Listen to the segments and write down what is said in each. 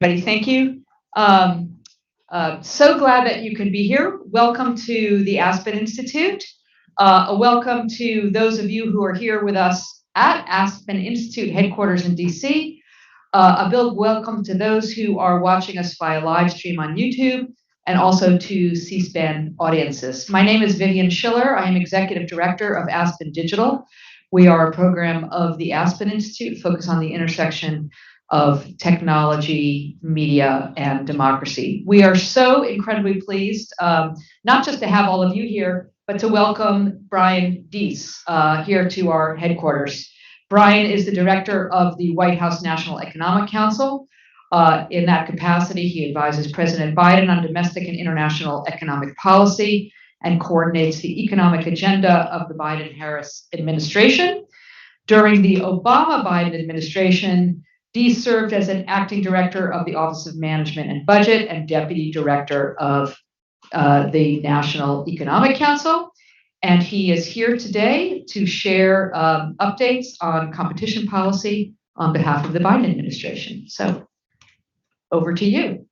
Everybody, thank you. So glad that you can be here. Welcome to the Aspen Institute. A welcome to those of you who are here with us at Aspen Institute headquarters in DC. A big welcome to those who are watching us via live stream on YouTube and also to C-SPAN audiences. My name is Vivian Schiller. I am Executive Director of Aspen Digital. We are a program of the Aspen Institute focused on the intersection of technology, media, and democracy. We are so incredibly pleased, not just to have all of you here, but to welcome Brian Deese here to our headquarters. Brian is the director of the White House National Economic Council. In that capacity, he advises President Biden on domestic and international economic policy and coordinates the economic agenda of the Biden-Harris administration. During the Obama-Biden administration, Deese served as an acting director of the Office of Management and Budget and deputy director of the National Economic Council. And he is here today to share updates on competition policy on behalf of the Biden administration. So over to you.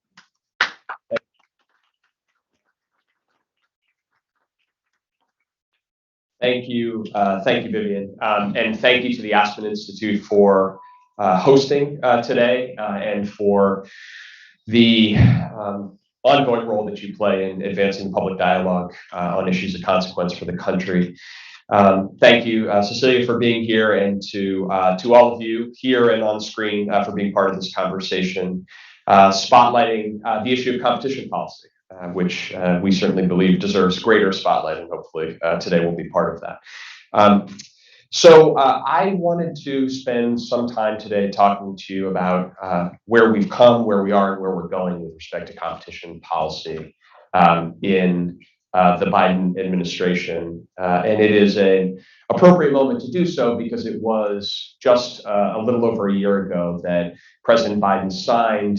Thank you, Vivian, and thank you to the Aspen Institute for hosting today and for the ongoing role that you play in advancing public dialogue on issues of consequence for the country. Thank you, Cecilia, for being here, and to all of you here and on screen for being part of this conversation, spotlighting the issue of competition policy. Which we certainly believe deserves greater spotlight, and hopefully today will be part of that. So I wanted to spend some time today talking to you about where we've come, where we are, and where we're going with respect to competition policy in the Biden administration. And it is an appropriate moment to do so because it was just a little over a year ago that President Biden signed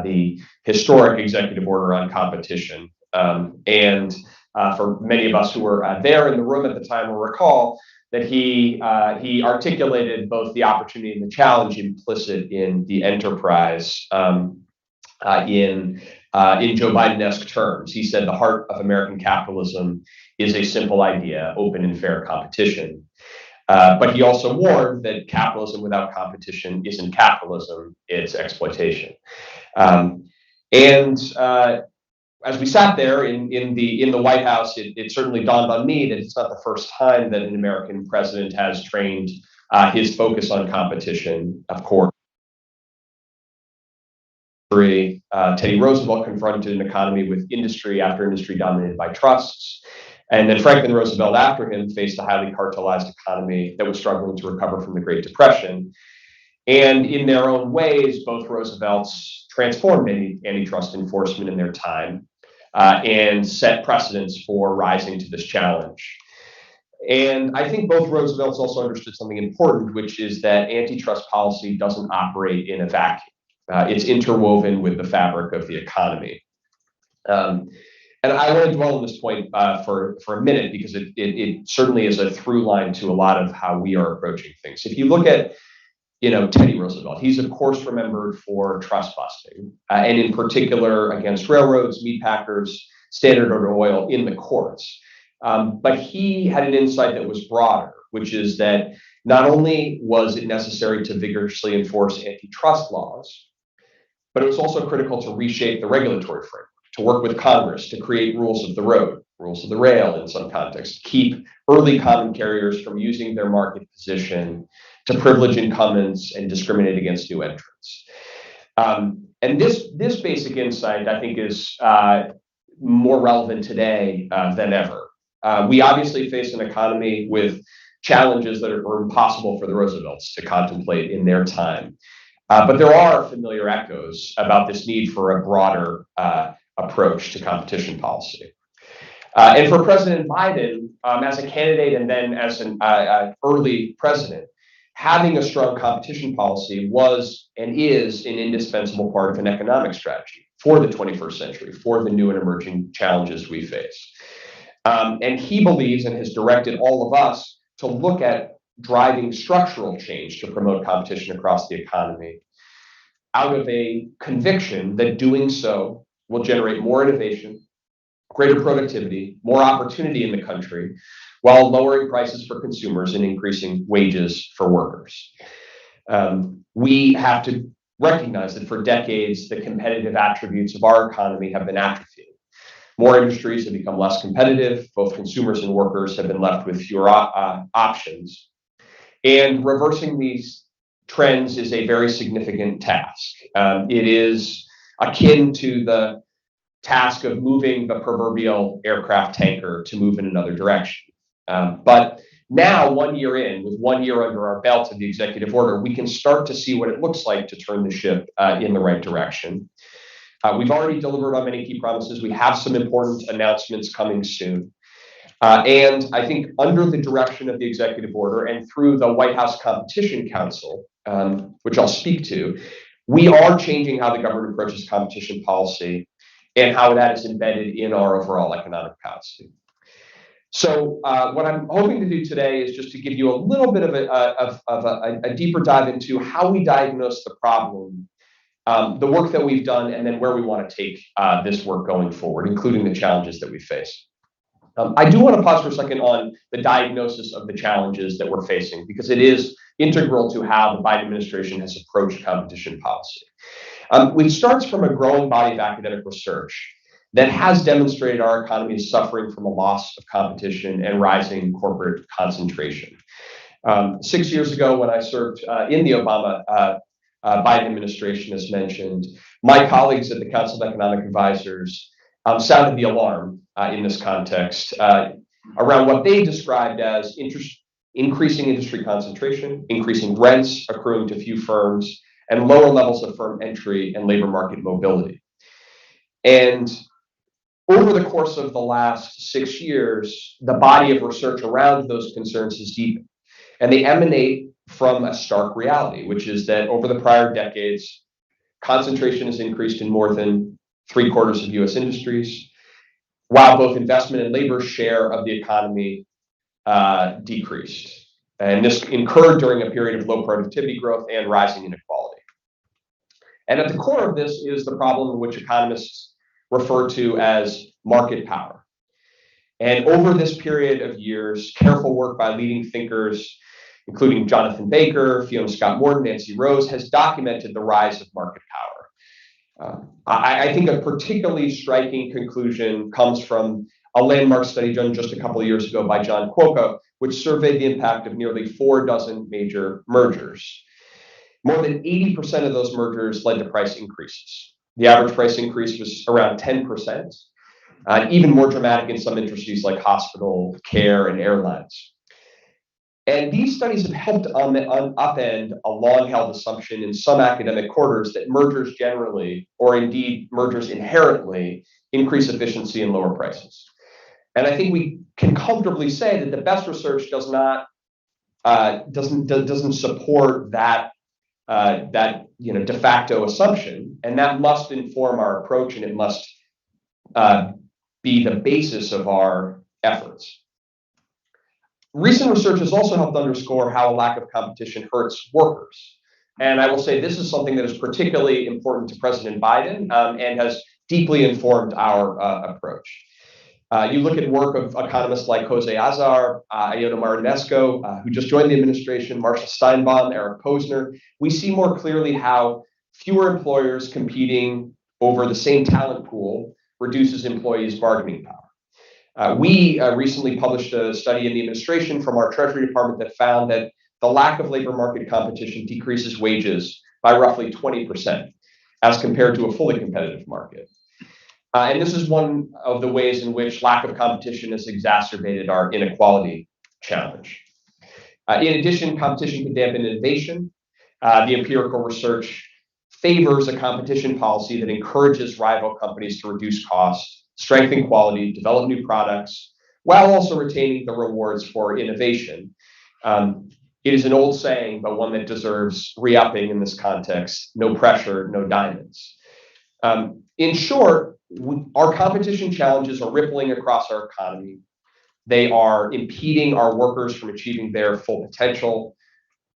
the historic executive order on competition. And for many of us who were there in the room at the time will recall that he articulated both the opportunity and the challenge implicit in the enterprise in Joe Biden-esque terms. He said the heart of American capitalism is a simple idea: open and fair competition. But he also warned that capitalism without competition isn't capitalism, it's exploitation. As we sat there in the White House, it certainly dawned on me that it's not the first time that an American president has trained his focus on competition. Of course, Teddy Roosevelt confronted an economy with industry after industry dominated by trusts. And then Franklin Roosevelt, after him, faced a highly cartelized economy that was struggling to recover from the Great Depression. And in their own ways, both Roosevelts transformed antitrust enforcement in their time and set precedents for rising to this challenge. And I think both Roosevelts also understood something important, which is that antitrust policy doesn't operate in a vacuum. It's interwoven with the fabric of the economy. And I want to dwell on this point for a minute because it certainly is a through line to a lot of how we are approaching things. If you look at Teddy Roosevelt, he's of course remembered for trust busting, and in particular against railroads, meatpackers, Standard Oil in the courts. But he had an insight that was broader, which is that not only was it necessary to vigorously enforce antitrust laws, but it was also critical to reshape the regulatory framework, to work with Congress to create rules of the road, rules of the rail in some context, keep early common carriers from using their market position to privilege incumbents and discriminate against new entrants. And this basic insight, I think, is more relevant today than ever. We obviously face an economy with challenges that are impossible for the Roosevelts to contemplate in their time. But there are familiar echoes about this need for a broader approach to competition policy. And for President Biden, as a candidate and then as an early president, having a strong competition policy was and is an indispensable part of an economic strategy for the 21st century, for the new and emerging challenges we face. And he believes and has directed all of us to look at driving structural change to promote competition across the economy. out of a conviction that doing so will generate more innovation, greater productivity, more opportunity in the country, while lowering prices for consumers and increasing wages for workers. We have to recognize that for decades, the competitive attributes of our economy have been atrophying. More industries have become less competitive. Both consumers and workers have been left with fewer options. And reversing these trends is a very significant task. It is akin to the task of moving the proverbial aircraft tanker to move in another direction. But now, 1 year in, with 1 year under our belt of the executive order, we can start to see what it looks like to turn the ship in the right direction. We've already delivered on many key promises. We have some important announcements coming soon. And I think under the direction of the executive order and through the White House Competition Council, which I'll speak to, we are changing how the government approaches competition policy and how that is embedded in our overall economic policy. So what I'm hoping to do today is just to give you a little bit of a deeper dive into how we diagnose the problem, the work that we've done, and then where we want to take this work going forward, including the challenges that we face. I do want to pause for a second on the diagnosis of the challenges that we're facing, because it is integral to how the Biden administration has approached competition policy. It starts from a growing body of academic research that has demonstrated our economy is suffering from a loss of competition and rising corporate concentration. 6 years ago, when I served in the Obama Biden administration, as mentioned, my colleagues at the Council of Economic Advisors sounded the alarm in this context around what they described as increasing industry concentration, increasing rents accruing to few firms, and lower levels of firm entry and labor market mobility. And over the course of the last 6 years, the body of research around those concerns has deepened, and they emanate from a stark reality, which is that over the prior decades, concentration has increased in more than 3/4 of U.S. industries, while both investment and labor share of the economy decreased. And this occurred during a period of low productivity growth and rising inequality. And at the core of this is the problem which economists refer to as market power. And over this period of years, careful work by leading thinkers, including Jonathan Baker, Fiona Scott Morton, Nancy Rose, has documented the rise of market power. I think a particularly striking conclusion comes from a landmark study done just a couple of years ago by John Cuoco, which surveyed the impact of nearly 4 dozen major mergers. More than 80% of those mergers led to price increases. The average price increase was around 10%, even more dramatic in some industries like hospital, care, and airlines. And these studies have helped upend a long-held assumption in some academic quarters that mergers generally, or indeed mergers inherently, increase efficiency and lower prices. And I think we can comfortably say that the best research doesn't support that de facto assumption, and that must inform our approach, and it must be the basis of our efforts. Recent research has also helped underscore how a lack of competition hurts workers. And I will say this is something that is particularly important to President Biden and has deeply informed our approach. You look at work of economists like Jose Azar, Iota Marinesco, who just joined the administration, Marshall Steinbaum, Eric Posner. We see more clearly how fewer employers competing over the same talent pool reduces employees' bargaining power. We recently published a study in the administration from our Treasury Department that found that the lack of labor market competition decreases wages by roughly 20% as compared to a fully competitive market. And this is one of the ways in which lack of competition has exacerbated our inequality challenge. In addition, competition can dampen innovation. The empirical research favors a competition policy that encourages rival companies to reduce costs, strengthen quality, develop new products, while also retaining the rewards for innovation. It is an old saying, but one that deserves re-upping in this context: no pressure, no diamonds. In short, our competition challenges are rippling across our economy. They are impeding our workers from achieving their full potential.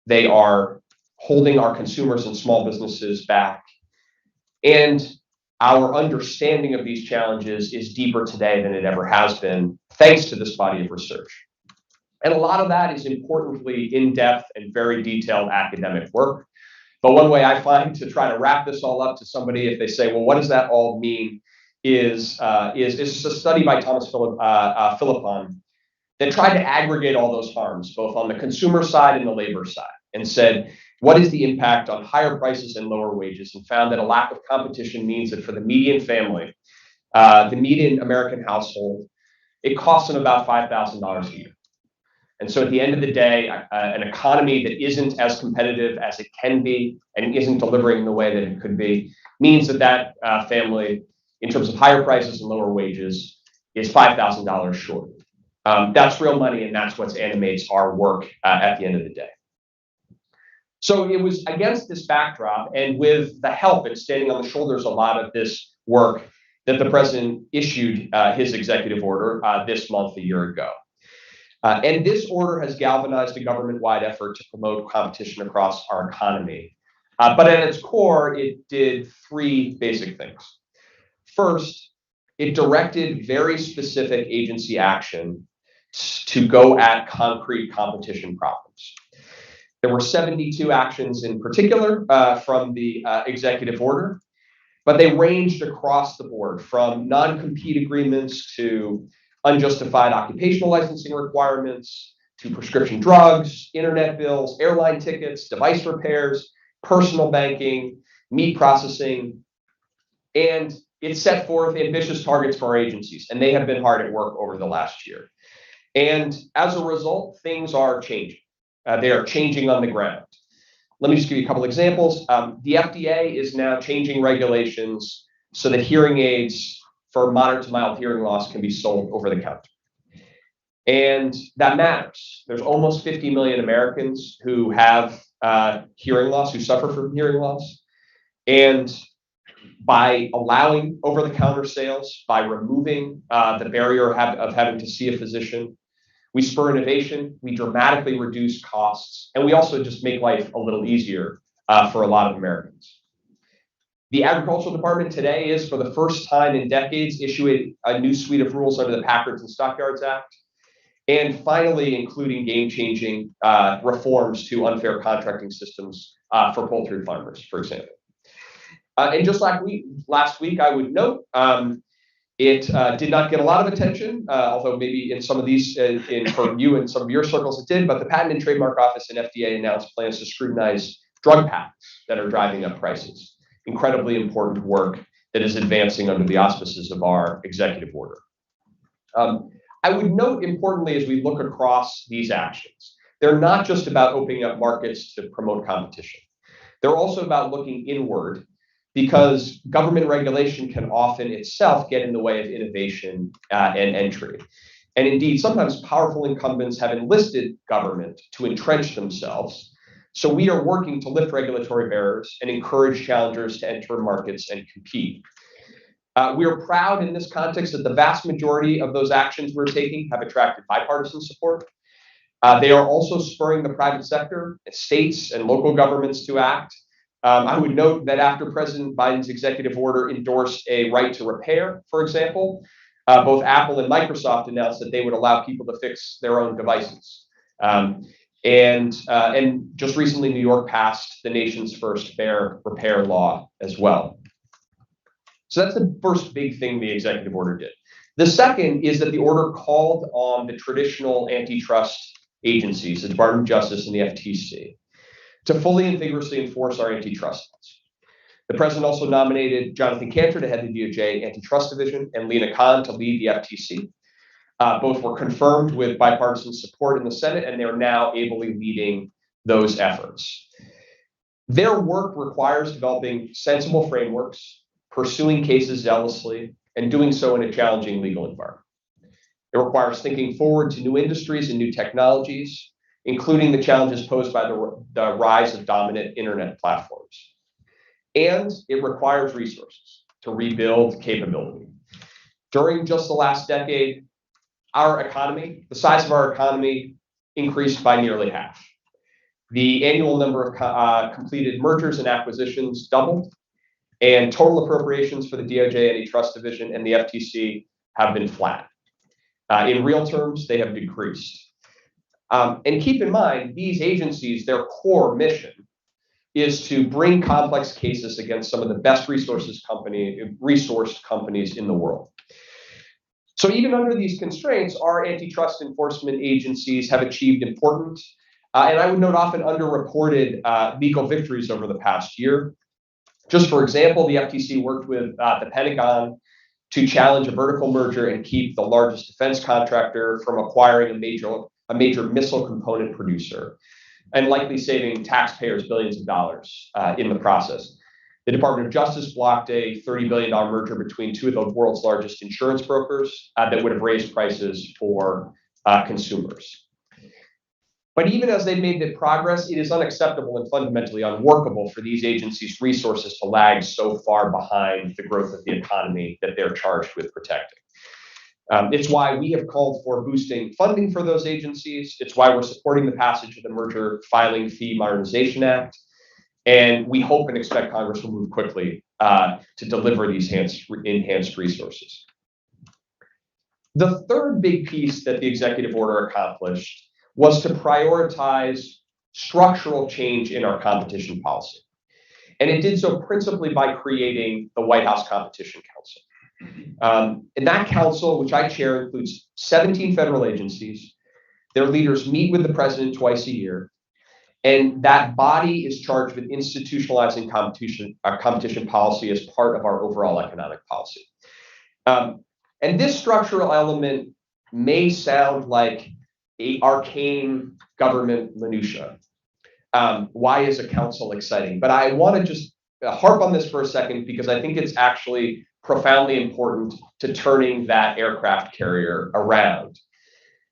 They are holding our consumers and small businesses back. And our understanding of these challenges is deeper today than it ever has been, thanks to this body of research. And a lot of that is importantly in-depth and very detailed academic work. But one way I find to try to wrap this all up to somebody, if they say, well, what does that all mean, is a study by Thomas Philippon that tried to aggregate all those harms, both on the consumer side and the labor side, and said, what is the impact on higher prices and lower wages? And found that a lack of competition means that for the median family, the median American household, it costs them about $5,000 a year. And so at the end of the day, an economy that isn't as competitive as it can be and isn't delivering in the way that it could be means that family, in terms of higher prices and lower wages, is $5,000 short. That's real money, and that's what animates our work at the end of the day. So it was against this backdrop, and with the help and standing on the shoulders a lot of this work, that the president issued his executive order this month, a year ago. And this order has galvanized a government-wide effort to promote competition across our economy. But at its core, it did three basic things. First, it directed very specific agency action to go at concrete competition problems. There were 72 actions in particular from the executive order, but they ranged across the board from non-compete agreements to unjustified occupational licensing requirements to prescription drugs, internet bills, airline tickets, device repairs, personal banking, meat processing, and it set forth ambitious targets for our agencies, and they have been hard at work over the last year. And as a result, things are changing. They are changing on the ground. Let me just give you a couple examples. The FDA is now changing regulations so that hearing aids for moderate to mild hearing loss can be sold over the counter. And that matters. There's almost 50 million Americans who have hearing loss, who suffer from hearing loss. And by allowing over-the-counter sales, by removing the barrier of having to see a physician, we spur innovation, we dramatically reduce costs, and we also just make life a little easier for a lot of Americans. The Agricultural Department today is, for the first time in decades, issuing a new suite of rules under the Packards and Stockyards Act, and finally including game-changing reforms to unfair contracting systems for poultry farmers, for example. And just like last week, I would note, it did not get a lot of attention, although maybe in some of these, for you and some of your circles it did, but the Patent and Trademark Office and FDA announced plans to scrutinize drug patents that are driving up prices. Incredibly important work that is advancing under the auspices of our executive order. I would note importantly, as we look across these actions, they're not just about opening up markets to promote competition. They're also about looking inward, because government regulation can often itself get in the way of innovation and entry. And indeed, sometimes powerful incumbents have enlisted government to entrench themselves. So we are working to lift regulatory barriers and encourage challengers to enter markets and compete. We are proud in this context that the vast majority of those actions we're taking have attracted bipartisan support. They are also spurring the private sector, states and local governments to act. I would note that after President Biden's executive order endorsed a right to repair, for example, both Apple and Microsoft announced that they would allow people to fix their own devices. And just recently, New York passed the nation's first fair repair law as well. So that's the first big thing the executive order did. The second is that the order called on the traditional antitrust agencies, the Department of Justice and the FTC, to fully and vigorously enforce our antitrust laws. The president also nominated Jonathan Cantor to head the DOJ Antitrust Division and Lina Khan to lead the FTC. Both were confirmed with bipartisan support in the Senate, and they are now ably leading those efforts. Their work requires developing sensible frameworks, pursuing cases zealously, and doing so in a challenging legal environment. It requires thinking forward to new industries and new technologies, including the challenges posed by the rise of dominant internet platforms. And it requires resources to rebuild capability. During just the last decade, our economy, the size of our economy, increased by nearly half. The annual number of completed mergers and acquisitions doubled, and total appropriations for the DOJ Antitrust Division and the FTC have been flat. In real terms, they have decreased. And keep in mind, these agencies, their core mission is to bring complex cases against some of the best resourced companies in the world. So even under these constraints, our antitrust enforcement agencies have achieved important, and I would note often underreported legal victories over the past year. Just for example, the FTC worked with the Pentagon to challenge a vertical merger and keep the largest defense contractor from acquiring a major missile component producer, and likely saving taxpayers billions of dollars in the process. The Department of Justice blocked a $30 billion merger between two of the world's largest insurance brokers that would have raised prices for consumers. But even as they've made the progress, it is unacceptable and fundamentally unworkable for these agencies' resources to lag so far behind the growth of the economy that they're charged with protecting. It's why we have called for boosting funding for those agencies. It's why we're supporting the passage of the Merger Filing Fee Modernization Act. And we hope and expect Congress will move quickly to deliver these enhanced resources. The third big piece that the executive order accomplished was to prioritize structural change in our competition policy. And it did so principally by creating the White House Competition Council. And that council, which I chair, includes 17 federal agencies. Their leaders meet with the president twice a year. And that body is charged with institutionalizing competition policy as part of our overall economic policy. And this structural element may sound like an arcane government minutia. Why is a council exciting? But I want to just harp on this for a second because I think it's actually profoundly important to turning that aircraft carrier around.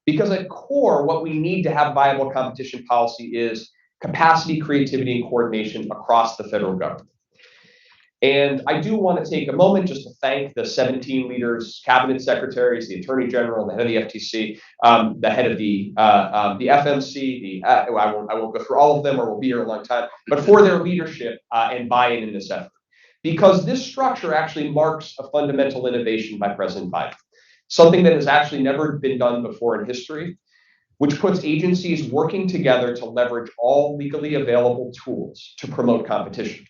Because at core, what we need to have viable competition policy is capacity, creativity, and coordination across the federal government. And I do want to take a moment just to thank the 17 leaders, cabinet secretaries, the attorney general, the head of the FTC, the head of the FMC. I won't go through all of them, or we'll be here a long time, but for their leadership and buy-in in this effort. Because this structure actually marks a fundamental innovation by President Biden, something that has actually never been done before in history, which puts agencies working together to leverage all legally available tools to promote competition.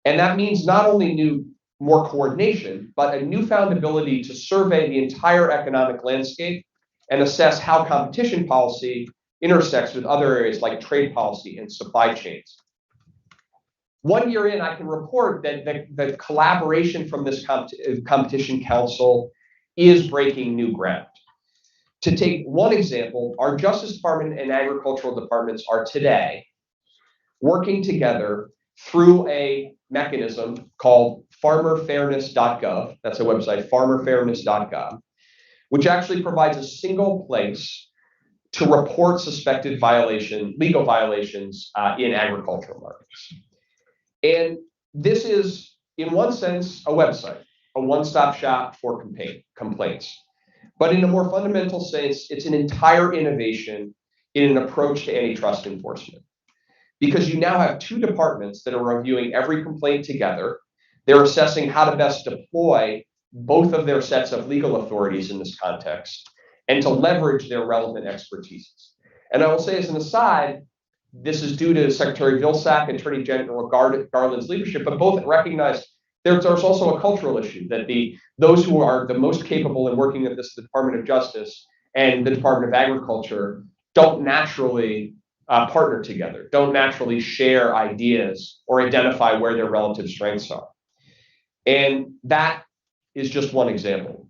And that means not only more coordination, but a newfound ability to survey the entire economic landscape and assess how competition policy intersects with other areas like trade policy and supply chains. 1 year in, I can report that the collaboration from this competition council is breaking new ground. To take one example, our Justice Department and agricultural departments are today working together through a mechanism called farmerfairness.gov. That's a website, farmerfairness.gov, which actually provides a single place to report suspected legal violations in agricultural markets. And this is, in one sense, a website, a one-stop shop for complaints. But in a more fundamental sense, it's an entire innovation in an approach to antitrust enforcement. Because you now have two departments that are reviewing every complaint together. They're assessing how to best deploy both of their sets of legal authorities in this context and to leverage their relevant expertise. And I will say as an aside, this is due to Secretary Vilsack and Attorney General Garland's leadership, but both recognize there's also a cultural issue that those who are the most capable in working at this Department of Justice and the Department of Agriculture don't naturally partner together, don't naturally share ideas or identify where their relative strengths are. And that is just one example.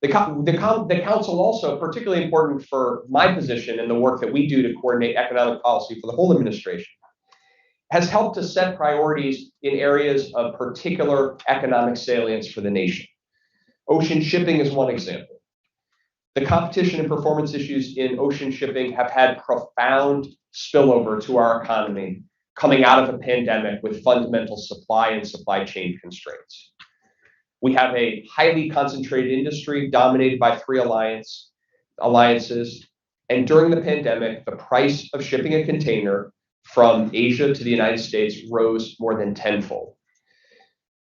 The council also, particularly important for my position and the work that we do to coordinate economic policy for the whole administration, has helped to set priorities in areas of particular economic salience for the nation. Ocean shipping is one example. The competition and performance issues in ocean shipping have had profound spillover to our economy coming out of a pandemic with fundamental supply and supply chain constraints. We have a highly concentrated industry dominated by three alliances. And during the pandemic, the price of shipping a container from Asia to the United States rose more than tenfold.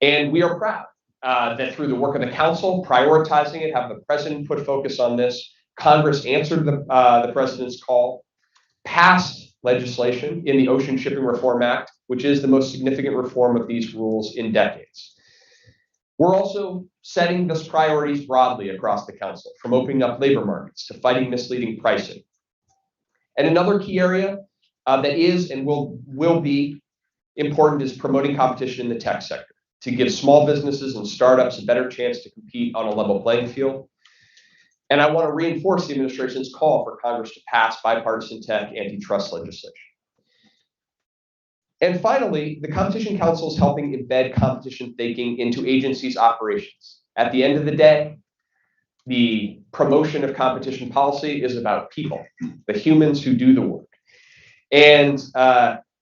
And we are proud that through the work of the council, prioritizing it, having the president put focus on this, Congress answered the president's call, passed legislation in the Ocean Shipping Reform Act, which is the most significant reform of these rules in decades. We're also setting those priorities broadly across the council, from opening up labor markets to fighting misleading pricing. And another key area that is and will be important is promoting competition in the tech sector to give small businesses and startups a better chance to compete on a level playing field. And I want to reinforce the administration's call for Congress to pass bipartisan tech antitrust legislation. And finally, the Competition Council is helping embed competition thinking into agencies' operations. At the end of the day, the promotion of competition policy is about people, the humans who do the work. And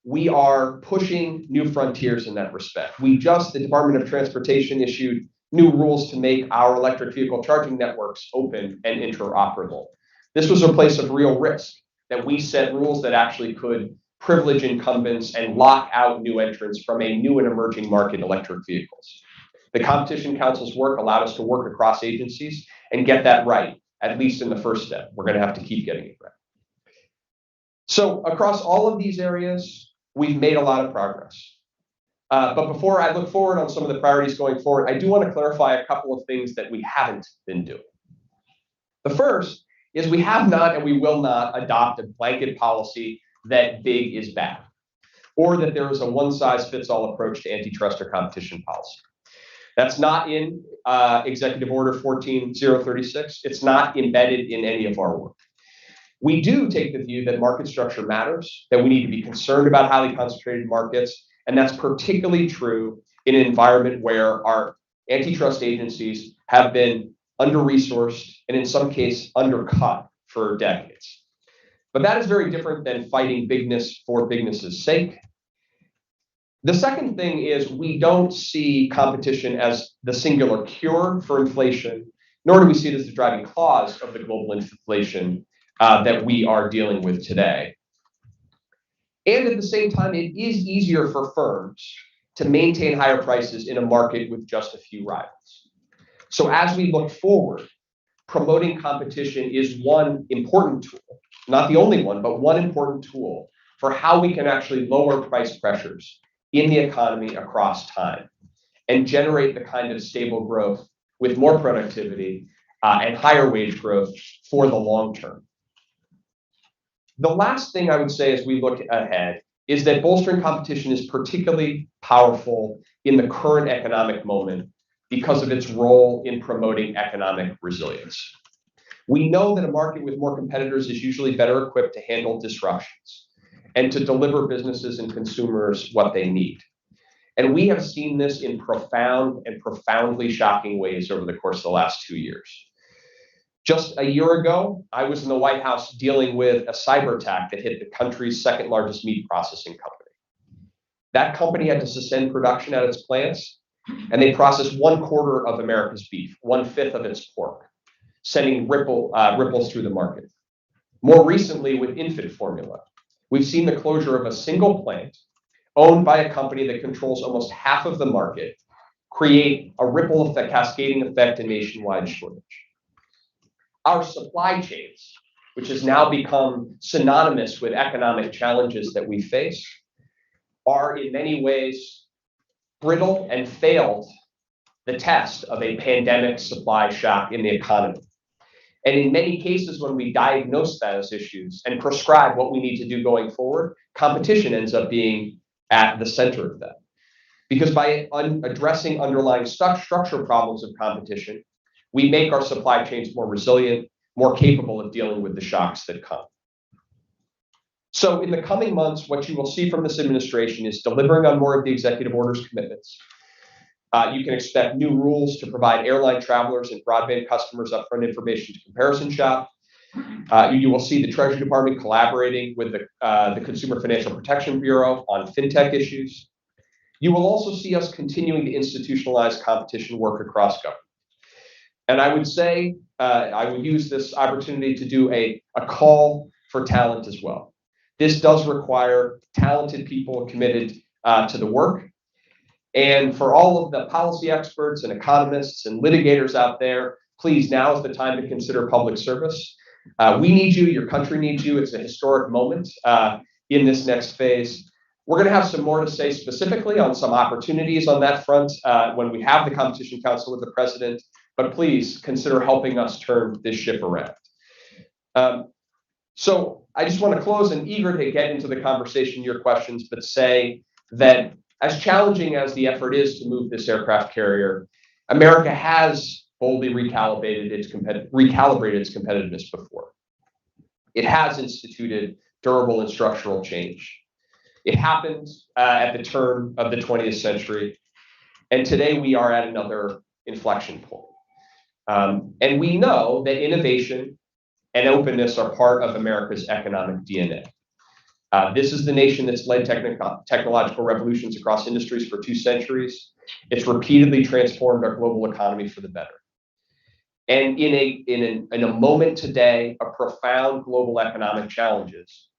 we are pushing new frontiers in that respect. The Department of Transportation issued new rules to make our electric vehicle charging networks open and interoperable. This was a place of real risk, that we set rules that actually could privilege incumbents and lock out new entrants from a new and emerging market, electric vehicles. The Competition Council's work allowed us to work across agencies and get that right, at least in the first step. We're going to have to keep getting it right. So across all of these areas, we've made a lot of progress. But before I look forward on some of the priorities going forward, I do want to clarify a couple of things that we haven't been doing. The first is we have not and we will not adopt a blanket policy that big is bad, or that there is a one-size-fits-all approach to antitrust or competition policy. That's not in Executive Order 14036. It's not embedded in any of our work. We do take the view that market structure matters, that we need to be concerned about highly concentrated markets, and that's particularly true in an environment where our antitrust agencies have been under-resourced and in some cases undercut for decades. But that is very different than fighting bigness for bigness's sake. The second thing is we don't see competition as the singular cure for inflation, nor do we see it as the driving cause of the global inflation that we are dealing with today. And at the same time, it is easier for firms to maintain higher prices in a market with just a few rivals. So as we look forward, promoting competition is one important tool, not the only one, but one important tool for how we can actually lower price pressures in the economy across time and generate the kind of stable growth with more productivity and higher wage growth for the long term. The last thing I would say as we look ahead is that bolstering competition is particularly powerful in the current economic moment because of its role in promoting economic resilience. We know that a market with more competitors is usually better equipped to handle disruptions and to deliver businesses and consumers what they need. And we have seen this in profound and profoundly shocking ways over the course of the last 2 years. Just a year ago, I was in the White House dealing with a cyber attack that hit the country's second largest meat processing company. That company had to suspend production at its plants, and they processed 1/4 of America's beef, 1/5 of its pork, sending ripples through the market. More recently, with infant formula, we've seen the closure of a single plant owned by a company that controls almost half of the market create a ripple effect, cascading effect, and nationwide shortage. Our supply chains, which has now become synonymous with economic challenges that we face, are in many ways brittle and failed the test of a pandemic supply shock in the economy. And in many cases, when we diagnose those issues and prescribe what we need to do going forward, competition ends up being at the center of that. Because by addressing underlying structural problems of competition, we make our supply chains more resilient, more capable of dealing with the shocks that come. So in the coming months, what you will see from this administration is delivering on more of the executive order's commitments. You can expect new rules to provide airline travelers and broadband customers upfront information to comparison shop. You will see the Treasury Department collaborating with the Consumer Financial Protection Bureau on fintech issues. You will also see us continuing to institutionalize competition work across government. And I would say, I would use this opportunity to do a call for talent as well. This does require talented people committed to the work. And for all of the policy experts and economists and litigators out there, please, now is the time to consider public service. We need you, your country needs you. It's a historic moment in this next phase. We're going to have some more to say specifically on some opportunities on that front when we have the Competition Council with the president, but please consider helping us turn this ship around. So I just want to close and eager to get into the conversation, your questions, but say that as challenging as the effort is to move this aircraft carrier, America has boldly recalibrated its competitiveness before. It has instituted durable and structural change. It happened at the turn of the 20th century, and today we are at another inflection point. And we know that innovation and openness are part of America's economic DNA. This is the nation that's led technological revolutions across industries for 2 centuries. It's repeatedly transformed our global economy for the better. And in a moment today of profound global economic challenges,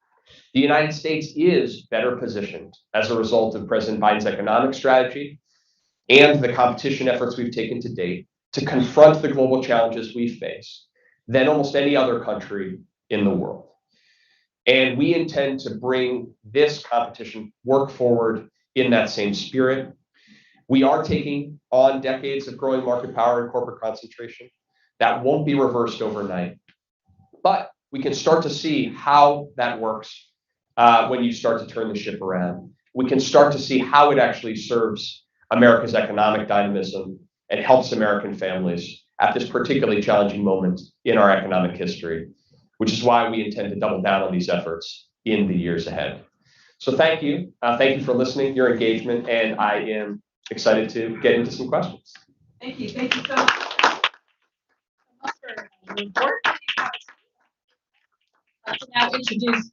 the United States is better positioned as a result of President Biden's economic strategy and the competition efforts we've taken to date to confront the global challenges we face than almost any other country in the world. And we intend to bring this competition work forward in that same spirit. We are taking on decades of growing market power and corporate concentration. That won't be reversed overnight. But we can start to see how that works when you start to turn the ship around. We can start to see how it actually serves America's economic dynamism and helps American families at this particularly challenging moment in our economic history, which is why we intend to double down on these efforts in the years ahead. So thank you. Thank you for listening, your engagement, and I am excited to get into some questions. Thank you. Thank you so much. To now introduce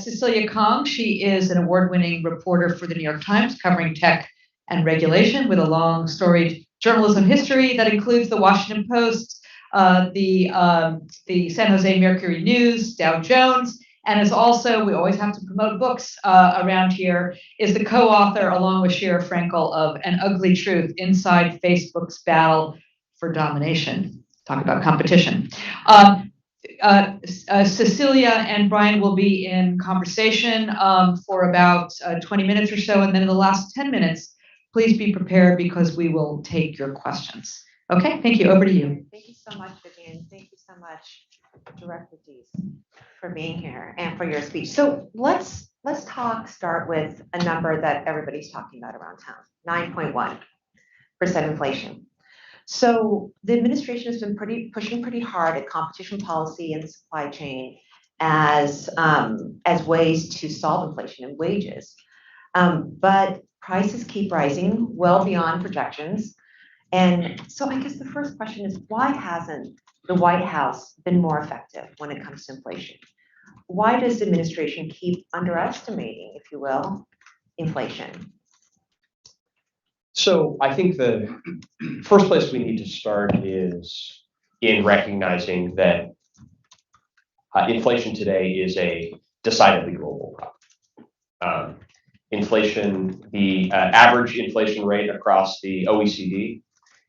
Cecilia Kong. She is an award-winning reporter for the New York Times, covering tech and regulation with a long storied journalism history that includes the Washington Post, the San Jose Mercury News, Dow Jones, and is also, we always have to promote books around here, is the co-author along with Shira Frankel of An Ugly Truth, Inside Facebook's Battle for Domination. Talk about competition. Cecilia and Brian will be in conversation for about 20 minutes or so, and then in the last 10 minutes, please be prepared because we will take your questions. Okay, thank you. Over to you. Thank you so much, Vivian. Thank you so much, Director Deese, for being here and for your speech. So let's start with a number that everybody's talking about around town: 9.1% inflation. So the administration has been pushing pretty hard at competition policy and the supply chain as ways to solve inflation and wages. But prices keep rising well beyond projections. And so I guess the first question is, why hasn't the White House been more effective when it comes to inflation? Why does the administration keep underestimating, if you will, inflation? So I think the first place we need to start is in recognizing that inflation today is a decidedly global problem. Inflation, the average inflation rate across the OECD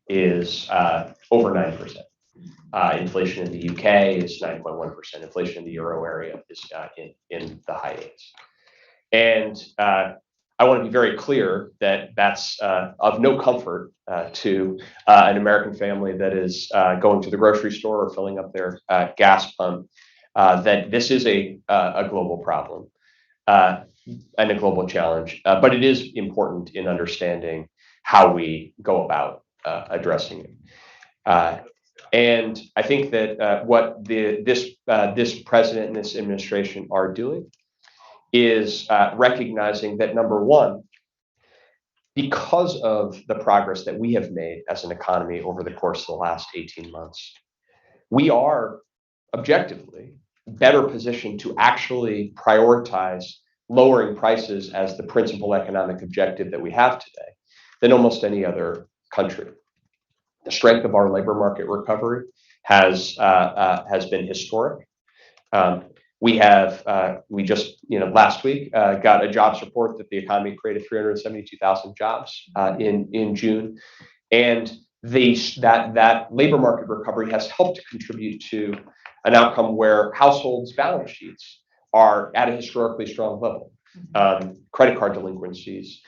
is over 9%. Inflation in the UK is 9.1%. Inflation in the euro area is in the high 8s. And I want to be very clear that that's of no comfort to an American family that is going to the grocery store or filling up their gas pump, that this is a global problem and a global challenge. But it is important in understanding how we go about addressing it. And I think that what this president and this administration are doing is recognizing that, number one, because of the progress that we have made as an economy over the course of the last 18 months, we are objectively better positioned to actually prioritize lowering prices as the principal economic objective that we have today than almost any other country. The strength of our labor market recovery has been historic. We just last week got a jobs report that the economy created 372,000 jobs in June, and that labor market recovery has helped to contribute to an outcome where households' balance sheets are at a historically strong level. Credit card delinquencies,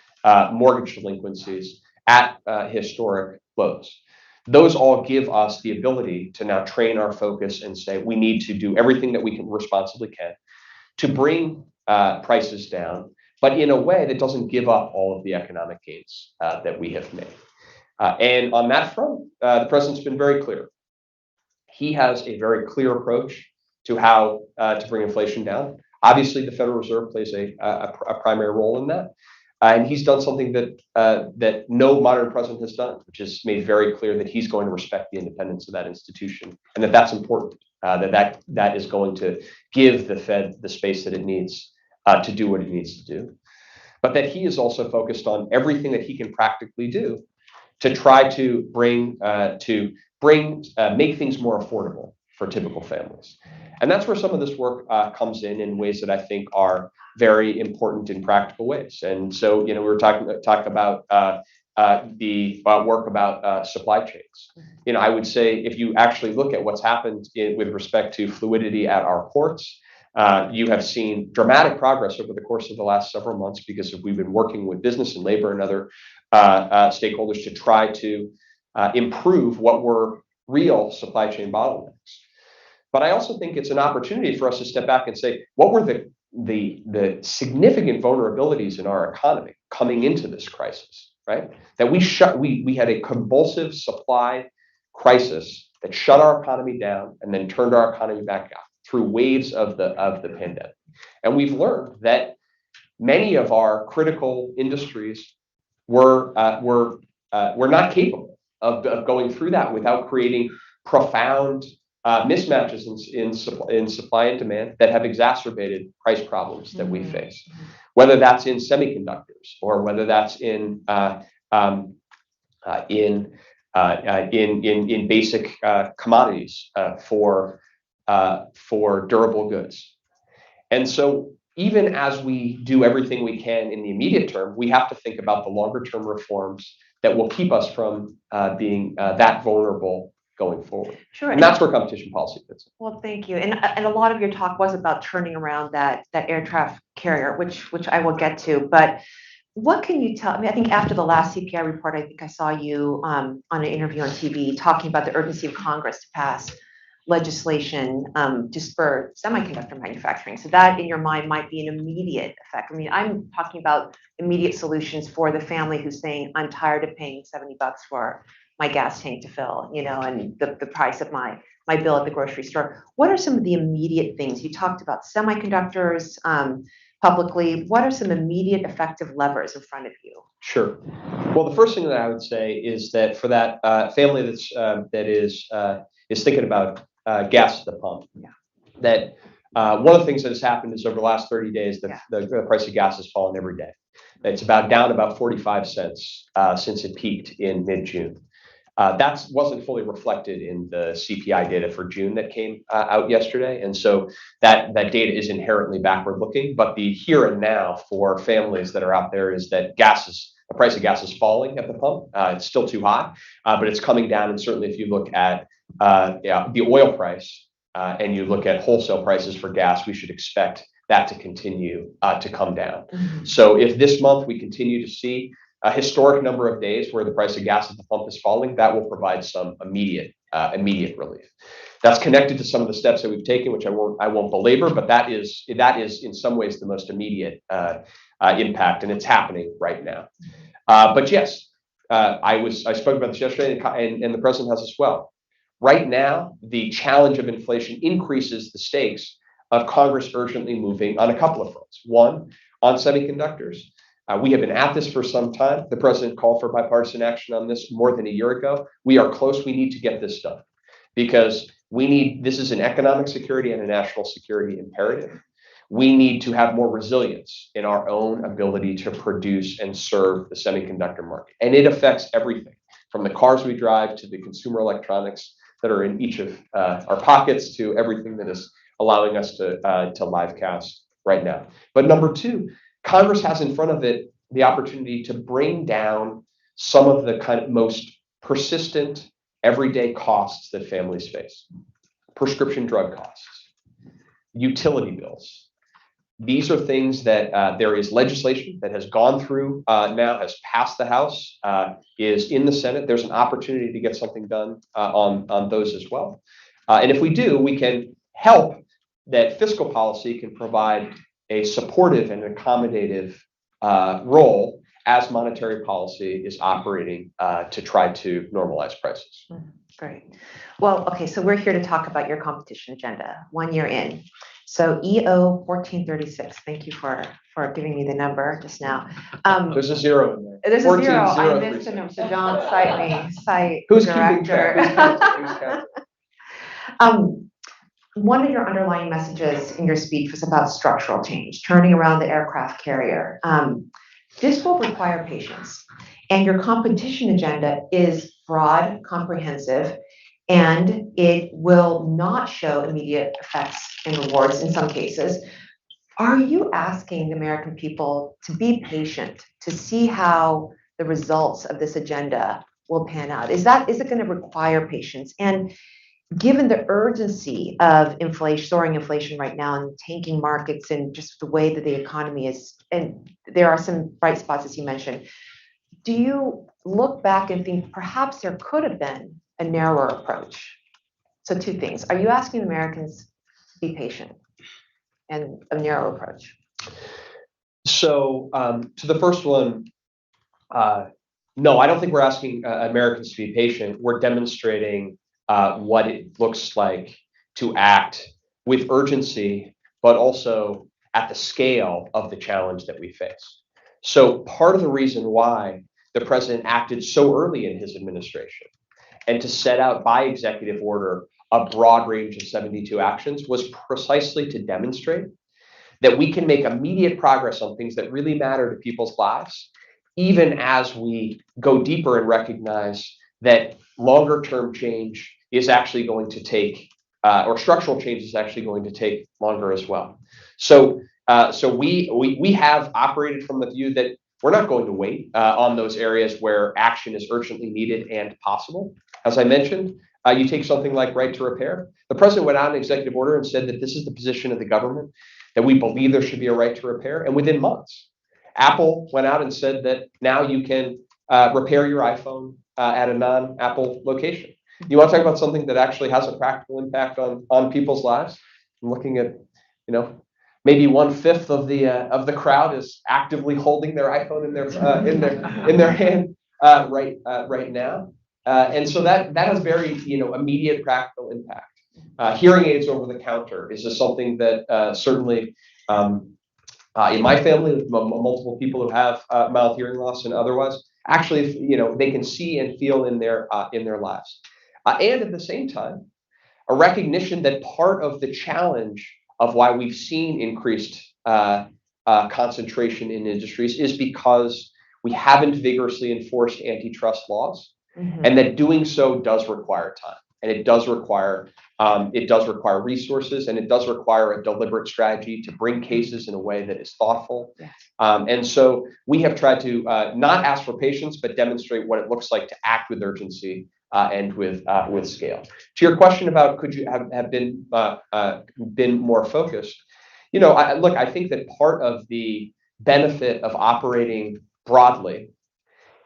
mortgage delinquencies at historic lows. Those all give us the ability to now train our focus and say we need to do everything that we can responsibly can to bring prices down, but in a way that doesn't give up all of the economic gains that we have made. And on that front, the president's been very clear. He has a very clear approach to how to bring inflation down. Obviously, the Federal Reserve plays a primary role in that. And he's done something that no modern president has done, which is made very clear that he's going to respect the independence of that institution, and that's important. That is going to give the Fed the space that it needs to do what it needs to do, but that he is also focused on everything that he can practically do to try to make things more affordable for typical families. And that's where some of this work comes in ways that I think are very important in practical ways. And so, we were talking about the work about supply chains. I would say if you actually look at what's happened with respect to fluidity at our ports, you have seen dramatic progress over the course of the last several months because we've been working with business and labor and other stakeholders to try to improve what were real supply chain bottlenecks. But I also think it's an opportunity for us to step back and say, what were the significant vulnerabilities in our economy coming into this crisis, right? That we had a convulsive supply crisis that shut our economy down and then turned our economy back up through waves of the pandemic. And we've learned that many of our critical industries were not capable of going through that without creating profound mismatches in supply and demand that have exacerbated price problems that we face, whether that's in semiconductors or whether that's in basic commodities for durable goods. And so even as we do everything we can in the immediate term, we have to think about the longer term reforms that will keep us from being that vulnerable going forward. Sure. And that's where competition policy fits in. Well, thank you. And a lot of your talk was about turning around that air traffic carrier, which I will get to. But what can you tell me? I think after the last CPI report, I think I saw you on an interview on TV talking about the urgency of Congress to pass legislation to spur semiconductor manufacturing. So that in your mind might be an immediate effect. I mean, I'm talking about immediate solutions for the family who's saying, I'm tired of paying $70 for my gas tank to fill, and the price of my bill at the grocery store. What are some of the immediate things? You talked about semiconductors publicly. What are some immediate effective levers in front of you? Sure. Well, the first thing that I would say is that for that family that is thinking about gas at the pump, that one of the things that has happened is over the last 30 days, the price of gas has fallen every day. It's down about 45 cents since it peaked in mid-June. That wasn't fully reflected in the CPI data for June that came out yesterday. And so that data is inherently backward looking. But the here and now for families that are out there is that the price of gas is falling at the pump. It's still too high, but it's coming down. And certainly if you look at the oil price and you look at wholesale prices for gas, we should expect that to continue to come down. Mm-hmm. So if this month we continue to see a historic number of days where the price of gas at the pump is falling, that will provide some immediate relief. That's connected to some of the steps that we've taken, which I won't belabor, but that is in some ways the most immediate impact, and it's happening right now. But yes, I spoke about this yesterday, and the president has as well. Right now, the challenge of inflation increases the stakes of Congress urgently moving on a couple of fronts. One, on semiconductors. We have been at this for some time. The president called for bipartisan action on this more than a year ago. We are close. We need to get this done because this is an economic security and a national security imperative. We need to have more resilience in our own ability to produce and serve the semiconductor market. And it affects everything from the cars we drive to the consumer electronics that are in each of our pockets to everything that is allowing us to livecast right now. But number two, Congress has in front of it the opportunity to bring down some of the kind of most persistent everyday costs that families face. Prescription drug costs, utility bills. These are things that there is legislation that has gone through now, has passed the House, is in the Senate. There's an opportunity to get something done on those as well. And if we do, we can help that fiscal policy can provide a supportive and accommodative role as monetary policy is operating to try to normalize prices. Great. Well, okay, so we're here to talk about your competition agenda, 1 year in. So EO 1436, thank you for giving me the number just now. There's a zero in there. There's a zero. I missed a number, so don't cite me. Cite Who's the keeping director. track? Who's counting? One of your underlying messages in your speech was about structural change, turning around the aircraft carrier. This will require patience, and your competition agenda is broad, comprehensive, and it will not show immediate effects and rewards in some cases. Are you asking the American people to be patient, to see how the results of this agenda will pan out? Is it going to require patience? And given the urgency of inflation, soaring inflation right now and tanking markets and just the way that the economy is, and there are some bright spots, as you mentioned, do you look back and think perhaps there could have been a narrower approach? So two things. Are you asking Americans to be patient and a narrow approach? So to the first one, no, I don't think we're asking Americans to be patient. We're demonstrating what it looks like to act with urgency, but also at the scale of the challenge that we face. So part of the reason why the president acted so early in his administration and to set out by executive order a broad range of 72 actions was precisely to demonstrate that we can make immediate progress on things that really matter to people's lives, even as we go deeper and recognize that longer term change is actually going to take, or structural change is actually going to take longer as well. So we have operated from the view that we're not going to wait on those areas where action is urgently needed and possible. As I mentioned, you take something like right to repair. The president went out in executive order and said that this is the position of the government, that we believe there should be a right to repair. And within months, Apple went out and said that now you can repair your iPhone at a non-Apple location. You want to talk about something that actually has a practical impact on people's lives? I'm looking at, maybe 1/5 of the crowd is actively holding their iPhone in their hand right now, and so that has very immediate practical impact. Hearing aids over the counter is just something that certainly in my family, with multiple people who have mild hearing loss and otherwise, actually they can see and feel in their lives, and at the same time, a recognition that part of the challenge of why we've seen increased concentration in industries is because we haven't vigorously enforced antitrust laws, and that doing so does require time, and it does require resources, and it does require a deliberate strategy to bring cases in a way that is thoughtful. Yes. And so we have tried to not ask for patience, but demonstrate what it looks like to act with urgency and with scale. To your question about could you have been more focused, I think that part of the benefit of operating broadly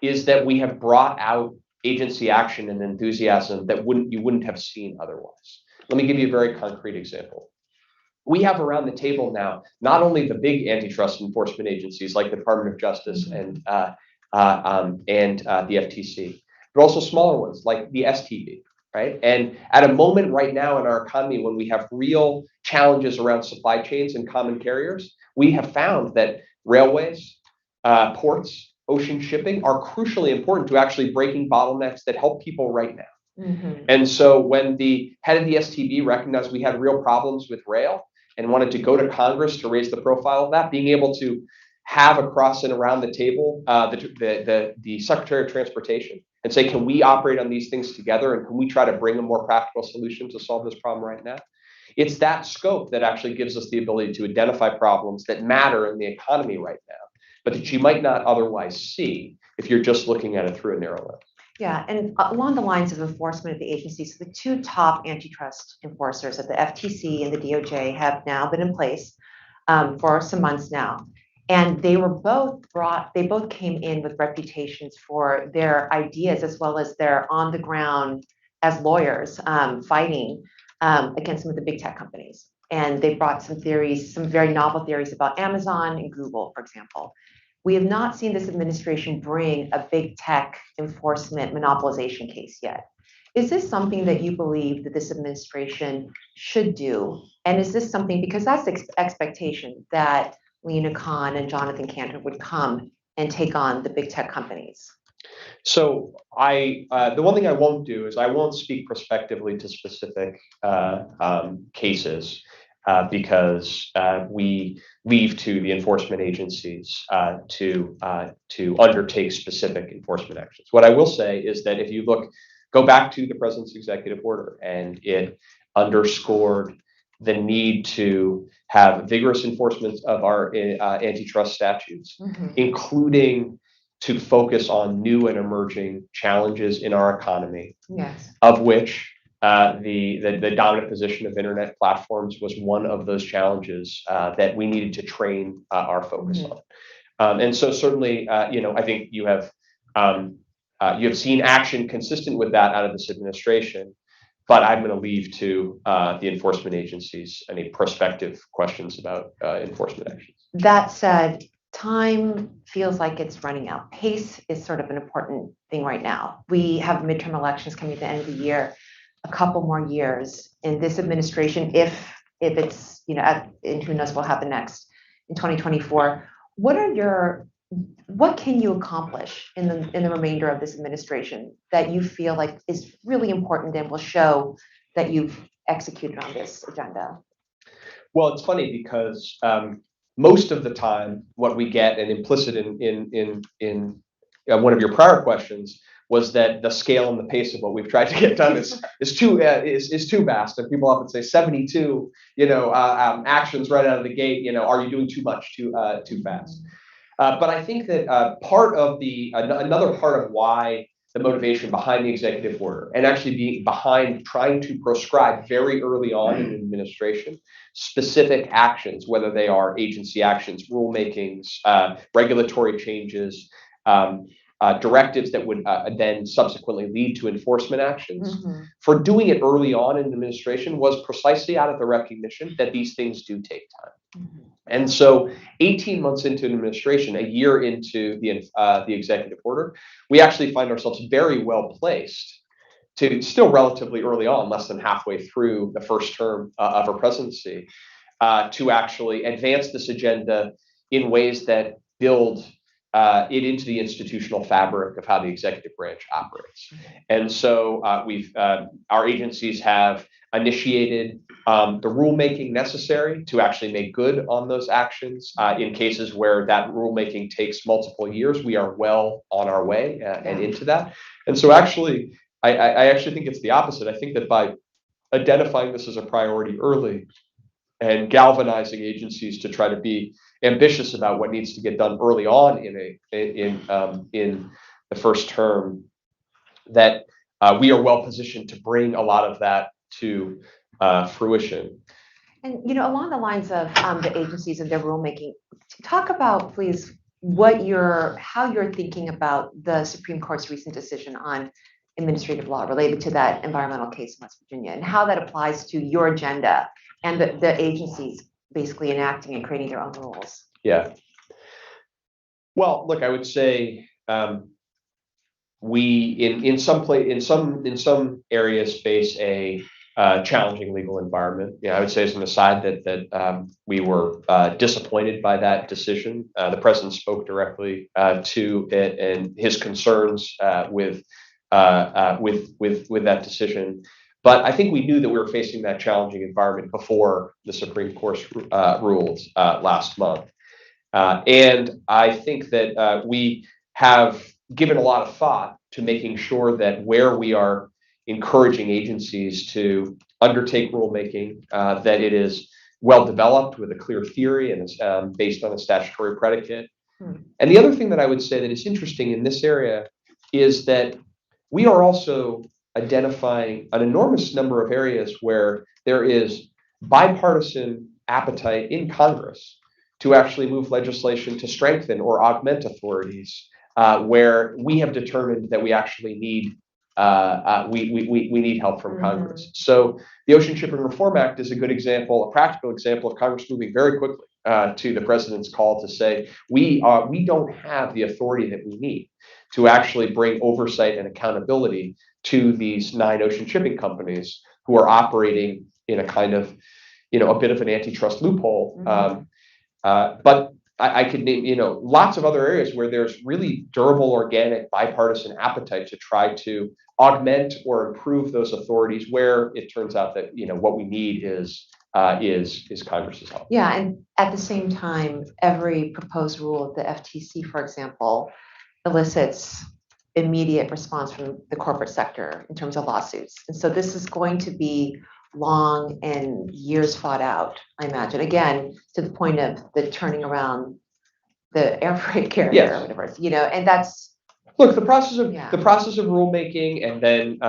is that we have brought out agency action and enthusiasm that you wouldn't have seen otherwise. Let me give you a very concrete example. We have around the table now not only the big antitrust enforcement agencies like the Department of Justice and the FTC, but also smaller ones like the STB, right? And at a moment right now in our economy when we have real challenges around supply chains and common carriers, we have found that railways, ports, ocean shipping are crucially important to actually breaking bottlenecks that help people right now. And so when the head of the STB recognized we had real problems with rail and wanted to go to Congress to raise the profile of that, being able to have across and around the table the Secretary of Transportation and say, can we operate on these things together, and can we try to bring a more practical solution to solve this problem right now? It's that scope that actually gives us the ability to identify problems that matter in the economy right now, but that you might not otherwise see if you're just looking at it through a narrow lens. Yeah, and along the lines of enforcement of the agencies, the two top antitrust enforcers at the FTC and the DOJ have now been in place for some months now. And they both came in with reputations for their ideas as well as their on the ground as lawyers fighting against some of the big tech companies. And they brought some theories, some very novel theories about Amazon and Google, for example. We have not seen this administration bring a big tech enforcement monopolization case yet. Is this something that you believe that this administration should do? And is this something, because that's the expectation that Lena Khan and Jonathan Kanter would come and take on the big tech companies? So the one thing I won't do is I won't speak prospectively to specific cases because we leave to the enforcement agencies to undertake specific enforcement actions. What I will say is that if you go back to the president's executive order, and it underscored the need to have vigorous enforcement of our antitrust statutes, including to focus on new and emerging challenges in our economy, Yes. of which the dominant position of internet platforms was one of those challenges that we needed to train our focus on. And so certainly, I think you have seen action consistent with that out of this administration. But I'm going to leave to the enforcement agencies any prospective questions about enforcement actions. That said, time feels like it's running out. Pace is sort of an important thing right now. We have midterm elections coming at the end of the year, a couple more years in this administration, if it's, and who knows what will happen next in 2024. What can you accomplish in the remainder of this administration that you feel like is really important and will show that you've executed on this agenda? Well, it's funny because most of the time, what we get, and implicit in one of your prior questions, was that the scale and the pace of what we've tried to get done is too vast, and people often say 72, actions right out of the gate. Are you doing too much too fast? But I think that another part of why the motivation behind the executive order, and actually being behind trying to prescribe very early on in administration specific actions, whether they are agency actions, rulemakings, regulatory changes, directives that would then subsequently lead to enforcement actions, for doing it early on in administration was precisely out of the recognition that these things do take time. And so 18 months into administration, a year into the executive order, we actually find ourselves very well placed to, still relatively early on, less than halfway through the first term of our presidency, to actually advance this agenda in ways that build it into the institutional fabric of how the executive branch operates. And so our agencies have initiated the rulemaking necessary to actually make good on those actions. In cases where that rulemaking takes multiple years, we are well on our way and into that. And so actually, I actually think it's the opposite. I think that by identifying this as a priority early and galvanizing agencies to try to be ambitious about what needs to get done early on in the first term, that we are well positioned to bring a lot of that to fruition. And along the lines of the agencies and their rulemaking, talk about, please, how you're thinking about the Supreme Court's recent decision on administrative law related to that environmental case in West Virginia, and how that applies to your agenda and the agencies basically enacting and creating their own rules. Yeah. Well, look, I would say we in some areas face a challenging legal environment. I would say as an aside that we were disappointed by that decision. The president spoke directly to it and his concerns with that decision. But I think we knew that we were facing that challenging environment before the Supreme Court ruled last month. And I think that we have given a lot of thought to making sure that where we are encouraging agencies to undertake rulemaking, that it is well developed with a clear theory and is based on a statutory predicate. And the other thing that I would say that is interesting in this area is that we are also identifying an enormous number of areas where there is bipartisan appetite in Congress to actually move legislation to strengthen or augment authorities, where we have determined that we actually need we need help from Congress. So the Ocean Shipping Reform Act is a good example, a practical example of Congress moving very quickly to the president's call to say we don't have the authority that we need to actually bring oversight and accountability to these 9 ocean shipping companies who are operating in a kind of, a bit of an antitrust loophole. But I could name, lots of other areas where there's really durable, organic, bipartisan appetite to try to augment or improve those authorities where it turns out that, what we need is Congress's help. Yeah, and at the same time, every proposed rule of the FTC, for example, elicits immediate response from the corporate sector in terms of lawsuits. And so this is going to be long and years fought out, I imagine. Again, to the point of the turning around the air freight carrier, Yes. or whatever, and that's. Look, the process of rulemaking and then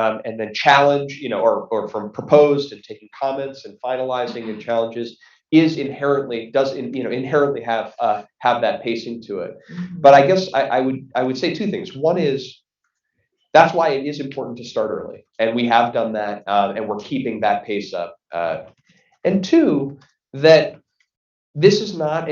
challenge, or from proposed and taking comments and finalizing and challenges is inherently have that pacing to it. But I guess I would say 2 things. One is that's why it is important to start early, and we have done that, and we're keeping that pace up. And 2, that this is not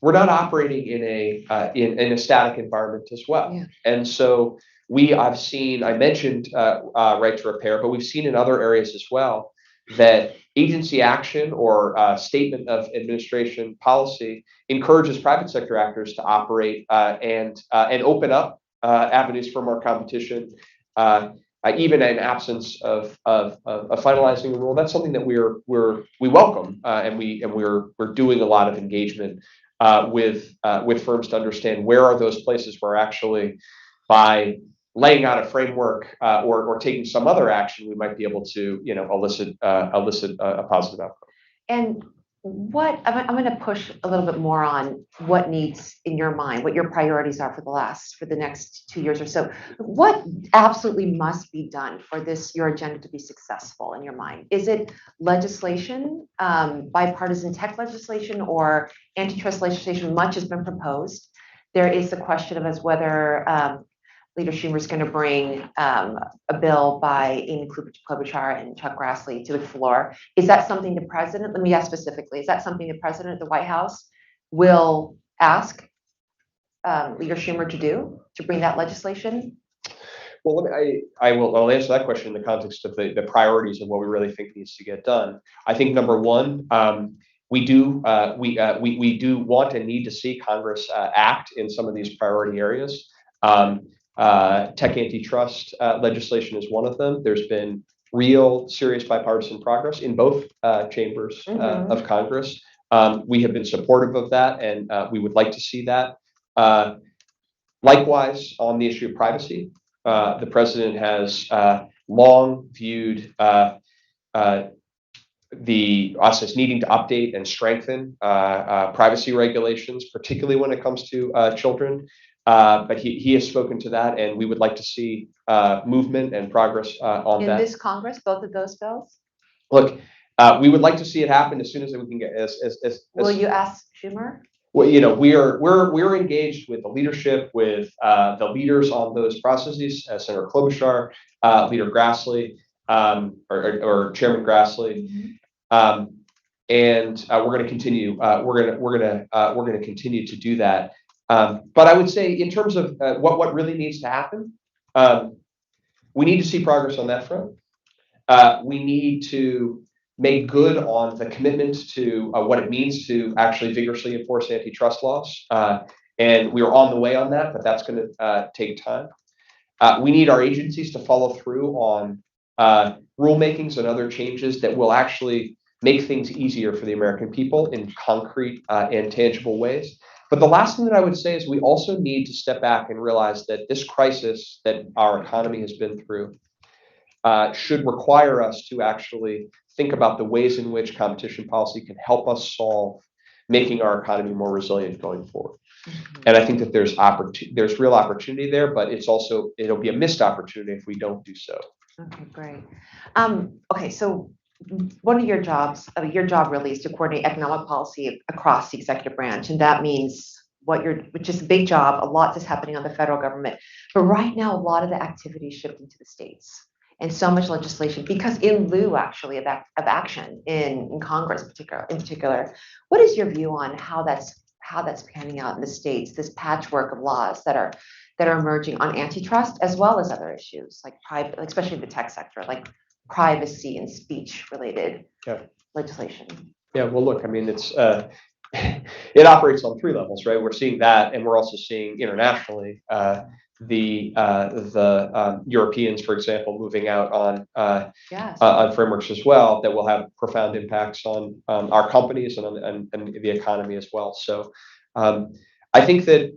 we're not operating in a static environment as well. Yeah. And so I mentioned right to repair, but we've seen in other areas as well that agency action or statement of administration policy encourages private sector actors to operate and open up avenues for more competition, even in absence of finalizing the rule. That's something that we welcome, and we're doing a lot of engagement with firms to understand where are those places where actually by laying out a framework or taking some other action, we might be able to elicit a positive outcome. And I'm going to push a little bit more on what needs in your mind, what your priorities are for the next 2 years or so. What absolutely must be done for your agenda to be successful in your mind? Is it legislation, bipartisan tech legislation, or antitrust legislation? Much has been proposed. There is the question of whether Leader Schumer is going to bring a bill by Amy Klobuchar and Chuck Grassley to the floor. Is that something the president, let me ask specifically, is that something the president of the White House will ask Leader Schumer to do, to bring that legislation? Well, I'll answer that question in the context of the priorities and what we really think needs to get done. I think number one, we do want and need to see Congress act in some of these priority areas. Tech antitrust legislation is one of them. There's been real serious bipartisan progress in both chambers of Congress. We have been supportive of that, and we would like to see that. Likewise, on the issue of privacy, the president has long viewed us as needing to update and strengthen privacy regulations, particularly when it comes to children. But he has spoken to that, and we would like to see movement and progress on that. In this Congress, both of those bills? Look, we would like to see it happen as soon as we can get. Will you ask Schumer? Well, we're engaged with the leadership, with the leaders on those processes, Senator Klobuchar, Leader Grassley, or Chairman Grassley, and we're going to continue. We're going to continue to do that. But I would say, in terms of what really needs to happen, we need to see progress on that front. We need to make good on the commitment to what it means to actually vigorously enforce antitrust laws. And we are on the way on that, but that's going to take time. We need our agencies to follow through on rulemakings and other changes that will actually make things easier for the American people in concrete and tangible ways. But the last thing that I would say is we also need to step back and realize that this crisis that our economy has been through should require us to actually think about the ways in which competition policy can help us solve making our economy more resilient going forward. And I think that there's real opportunity there, but it'll be a missed opportunity if we don't do so. Okay, great. Okay, so one of your jobs, your job really is to coordinate economic policy across the executive branch, and that means which is a big job. A lot is happening on the federal government, but right now a lot of the activity is shifting to the states, and so much legislation because in lieu actually of action in Congress, in particular. What is your view on how that's panning out in the states? This patchwork of laws that are emerging on antitrust as well as other issues like private, especially the tech sector, like privacy and speech related legislation. Yeah, well, look, I mean, it's it operates on three levels, right? We're seeing that, and we're also seeing internationally the Europeans, for example, moving out on frameworks as well that will have profound impacts on our companies and the economy as well. So I think that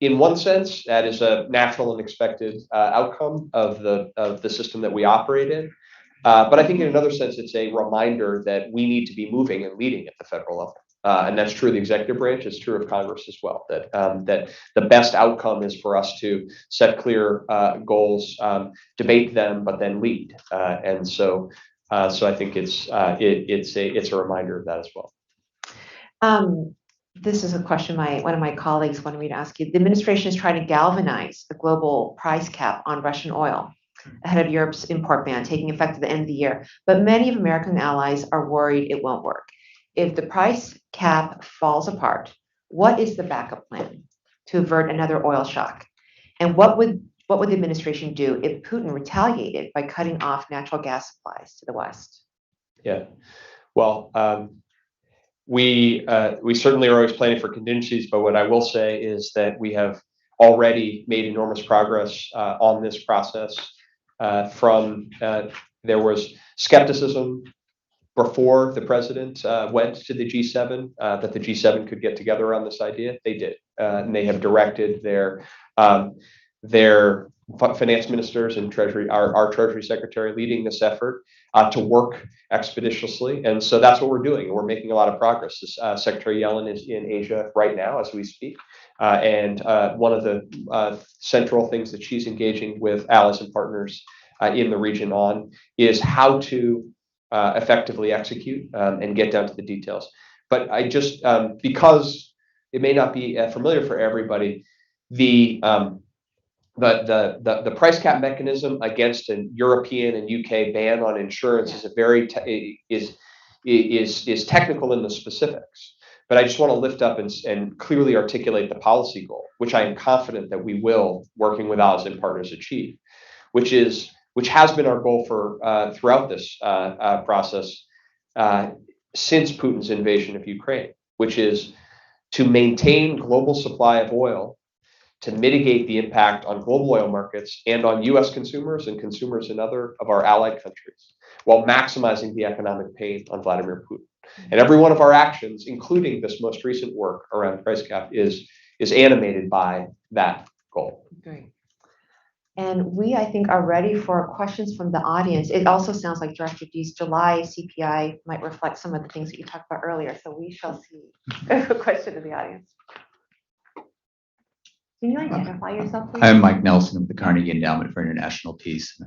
in one sense, that is a natural and expected outcome of the system that we operate in. But I think in another sense, it's a reminder that we need to be moving and leading at the federal level. And that's true of the executive branch. It's true of Congress as well. That the best outcome is for us to set clear goals, debate them, but then lead. And so I think it's a reminder of that as well. This is a question one of my colleagues wanted me to ask you. The administration is trying to galvanize the global price cap on Russian oil ahead of Europe's import ban taking effect at the end of the year. But many of American allies are worried it won't work. If the price cap falls apart, what is the backup plan to avert another oil shock? And what would the administration do if Putin retaliated by cutting off natural gas supplies to the West? Yeah, well, we certainly are always planning for contingencies, but what I will say is that we have already made enormous progress on this process. There was skepticism before the president went to the G7 that the G7 could get together on this idea. They did, and they have directed their finance ministers and Treasury, our Treasury Secretary leading this effort to work expeditiously. And so that's what we're doing. We're making a lot of progress. Secretary Yellen is in Asia right now as we speak. And one of the central things that she's engaging with allies and partners in the region on is how to effectively execute and get down to the details. But I just, because it may not be familiar for everybody, the price cap mechanism against a European and UK ban on insurance is a very is technical in the specifics. But I just want to lift up and clearly articulate the policy goal, which I am confident that we will, working with allies and partners, achieve, which has been our goal for throughout this process since Putin's invasion of Ukraine, which is to maintain global supply of oil, to mitigate the impact on global oil markets and on U.S. consumers and consumers in other of our allied countries, while maximizing the economic pain on Vladimir Putin. And every one of our actions, including this most recent work around price cap, is animated by that goal. Great. And we, I think, are ready for questions from the audience. It also sounds like Director Deese, July CPI might reflect some of the things that you talked about earlier. So we shall see a question in the audience. Can you identify yourself, please? I'm Mike Nelson of the Carnegie Endowment for International Peace.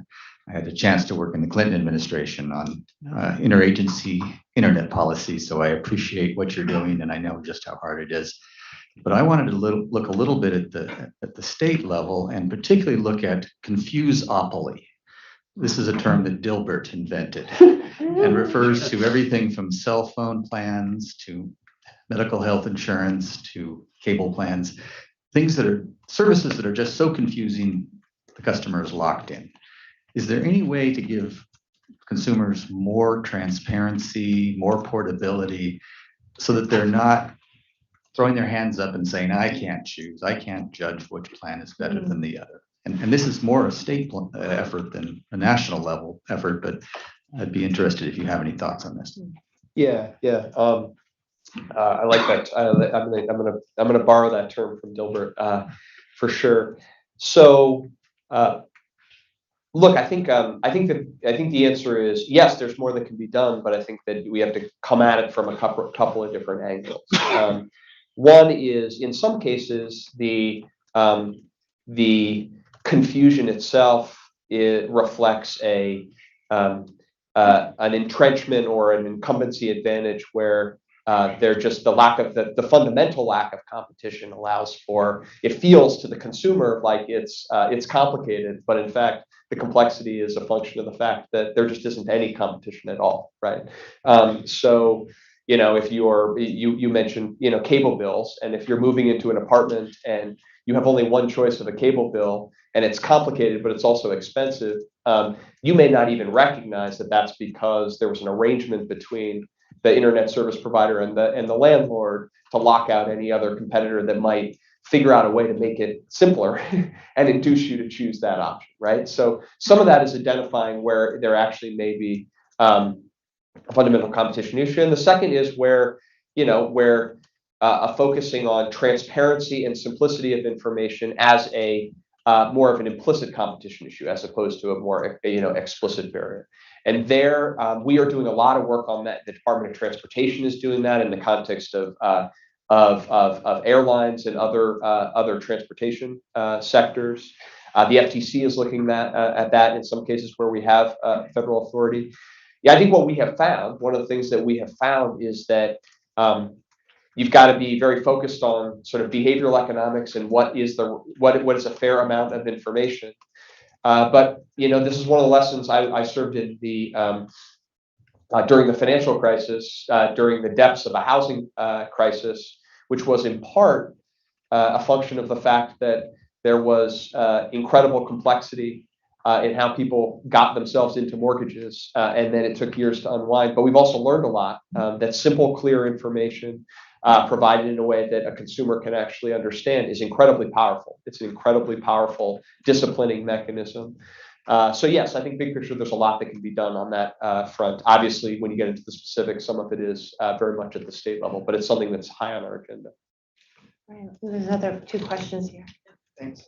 I had a chance to work in the Clinton administration on interagency internet policy, so I appreciate what you're doing, and I know just how hard it is. But I wanted to look a little bit at the state level, and particularly look at confuseopoly. This is a term that Dilbert invented, and refers to everything from cell phone plans to medical health insurance to cable plans. Things that are services that are just so confusing, the customer is locked in. Is there any way to give consumers more transparency, more portability, so that they're not throwing their hands up and saying, I can't choose, I can't judge which plan is better than the other? And this is more a state effort than a national level effort, but I'd be interested if you have any thoughts on this. Yeah. I like that. I'm gonna borrow that term from Dilbert for sure. So, look, I think the answer is yes. There's more that can be done, but I think that we have to come at it from a couple of different angles. One is, in some cases, the confusion itself, it reflects an entrenchment or an incumbency advantage where they're just the fundamental lack of competition allows for, it feels to the consumer like it's complicated, but in fact the complexity is a function of the fact that there just isn't any competition at all, right? So if you mentioned cable bills, and if you're moving into an apartment and you have only one choice of a cable bill and it's complicated but it's also expensive, you may not even recognize that that's because there was an arrangement between the internet service provider and the landlord to lock out any other competitor that might figure out a way to make it simpler and induce you to choose that option, right? So some of that is identifying where there actually may be a fundamental competition issue, and the second is where focusing on transparency and simplicity of information as a more of an implicit competition issue as opposed to a more explicit barrier. And there, we are doing a lot of work on that. The Department of Transportation is doing that in the context of airlines and other transportation sectors. The FTC is looking at that in some cases where we have federal authority. Yeah, I think what we have found, one of the things that we have found is that you've got to be very focused on sort of behavioral economics and what is a fair amount of information. But this is one of the lessons I served in during the financial crisis, during the depths of a housing crisis, which was in part a function of the fact that there was incredible complexity in how people got themselves into mortgages, and then it took years to unwind. But we've also learned a lot that simple, clear information provided in a way that a consumer can actually understand is incredibly powerful. It's an incredibly powerful disciplining mechanism. So yes, I think big picture, there's a lot that can be done on that front. Obviously, when you get into the specifics, some of it is very much at the state level, but it's something that's high on our agenda. Right. There's another two questions here. Thanks.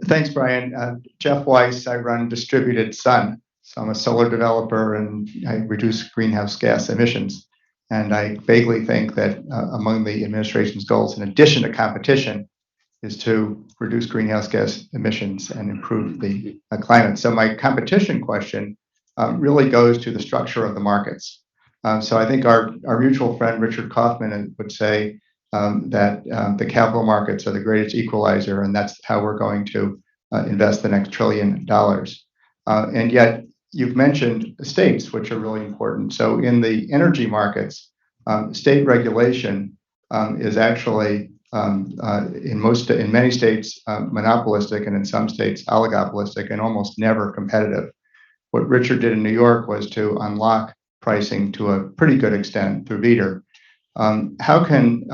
Thanks, Brian. Jeff Weiss, I run Distributed Sun. So I'm a solar developer and I reduce greenhouse gas emissions. And I vaguely think that among the administration's goals, in addition to competition, is to reduce greenhouse gas emissions and improve the climate. So my competition question really goes to the structure of the markets. So I think our mutual friend Richard Kaufman would say that the capital markets are the greatest equalizer, and that's how we're going to invest the next $1 trillion. And yet you've mentioned states, which are really important. So in the energy markets, state regulation is actually in many states monopolistic, and in some states oligopolistic, and almost never competitive. What Richard did in New York was to unlock pricing to a pretty good extent through VETR. How can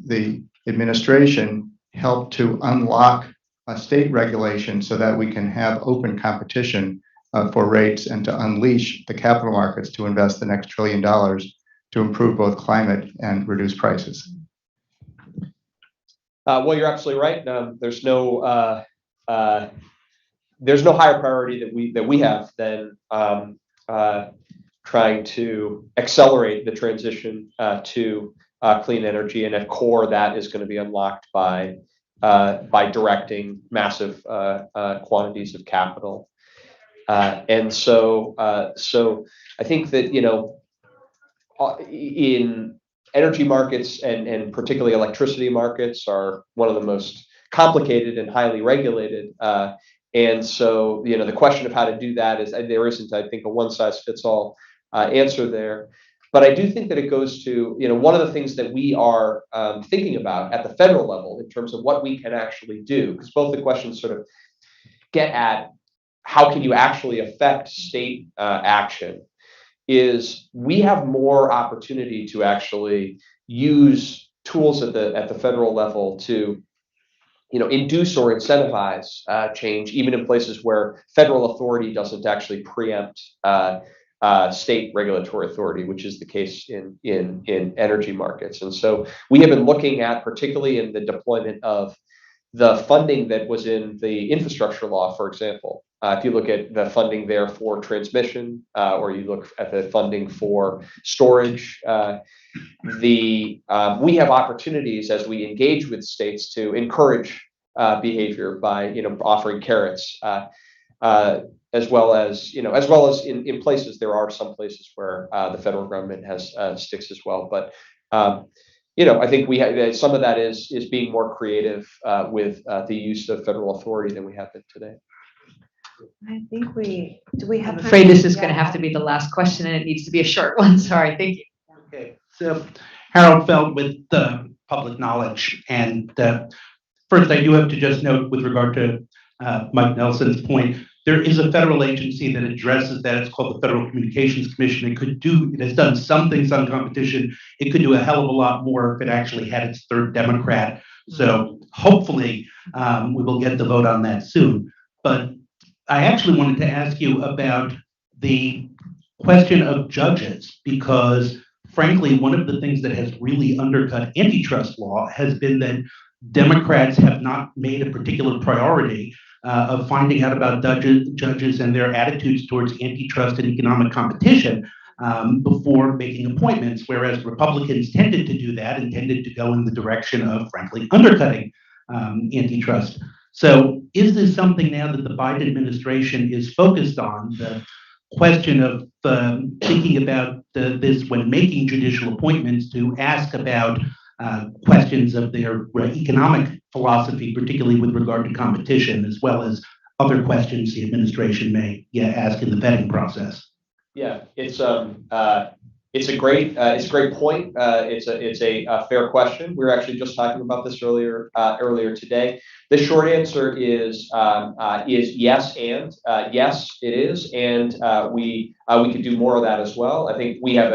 the administration help to unlock a state regulation so that we can have open competition for rates and to unleash the capital markets to invest the next $1 trillion to improve both climate and reduce prices? Well, you're absolutely right. There's no higher priority that we have than trying to accelerate the transition to clean energy, and at core that is going to be unlocked by directing massive quantities of capital. And so I think that in energy markets and particularly electricity markets are one of the most complicated and highly regulated. And so the question of how to do that is there isn't, I think, a one size fits all answer there. But I do think that it goes to one of the things that we are thinking about at the federal level in terms of what we can actually do, because both the questions sort of get at how can you actually affect state action, is we have more opportunity to actually use tools at the federal level to induce or incentivize change, even in places where federal authority doesn't actually preempt state regulatory authority, which is the case in energy markets. And so we have been looking at, particularly in the deployment of the funding that was in the infrastructure law, for example. If you look at the funding there for transmission, or you look at the funding for storage, we have opportunities as we engage with states to encourage behavior by offering carrots, as well as in places, there are some places where the federal government has sticks as well. But I think some of that is being more creative with the use of federal authority than we have been today. I think do we have I'm time afraid for- this is going to have to be the last question, and it needs to be a short one. Sorry. Thank you. Okay, so Harold Feld with Public Knowledge. And first, I do have to just note with regard to Mike Nelson's point, there is a federal agency that addresses that. It's called the Federal Communications Commission. It has done some things on competition. It could do a hell of a lot more if it actually had its third Democrat. So hopefully we will get the vote on that soon. But I actually wanted to ask you about the question of judges, because frankly, one of the things that has really undercut antitrust law has been that Democrats have not made a particular priority of finding out about judges and their attitudes towards antitrust and economic competition before making appointments, whereas Republicans tended to do that and tended to go in the direction of, frankly, undercutting antitrust. So is this something now that the Biden administration is focused on, the question of thinking about this when making judicial appointments, to ask about questions of their economic philosophy, particularly with regard to competition, as well as other questions the administration may ask in the vetting process? Yeah, it's a great point. It's a fair question. We were actually just talking about this earlier today. The short answer is yes, and yes, it is, and we could do more of that as well. I think we have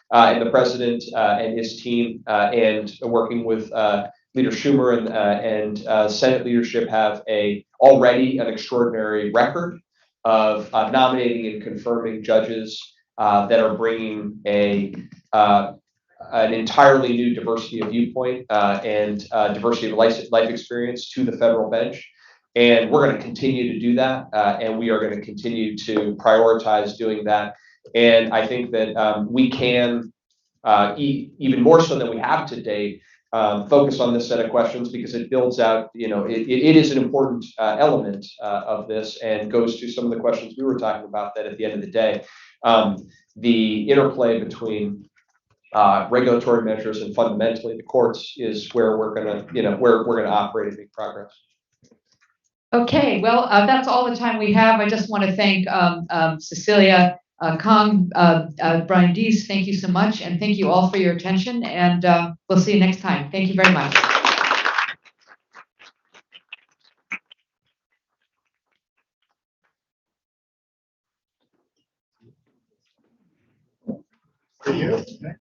and the president and his team and working with Leader Schumer and Senate leadership have already an extraordinary record of nominating and confirming judges that are bringing an entirely new diversity of viewpoint and diversity of life experience to the federal bench. And we're going to continue to do that, and we are going to continue to prioritize doing that. And I think that we can, even more so than we have to date, focus on this set of questions, because it builds out, it is an important element of this, and goes to some of the questions we were talking about, that at the end of the day, the interplay between regulatory measures and fundamentally the courts is where we're going to operate and make progress. Okay, well, that's all the time we have. I just want to thank Cecilia Kong, Brian Deese, thank you so much, and thank you all for your attention, and we'll see you next time. Thank you very much. For you.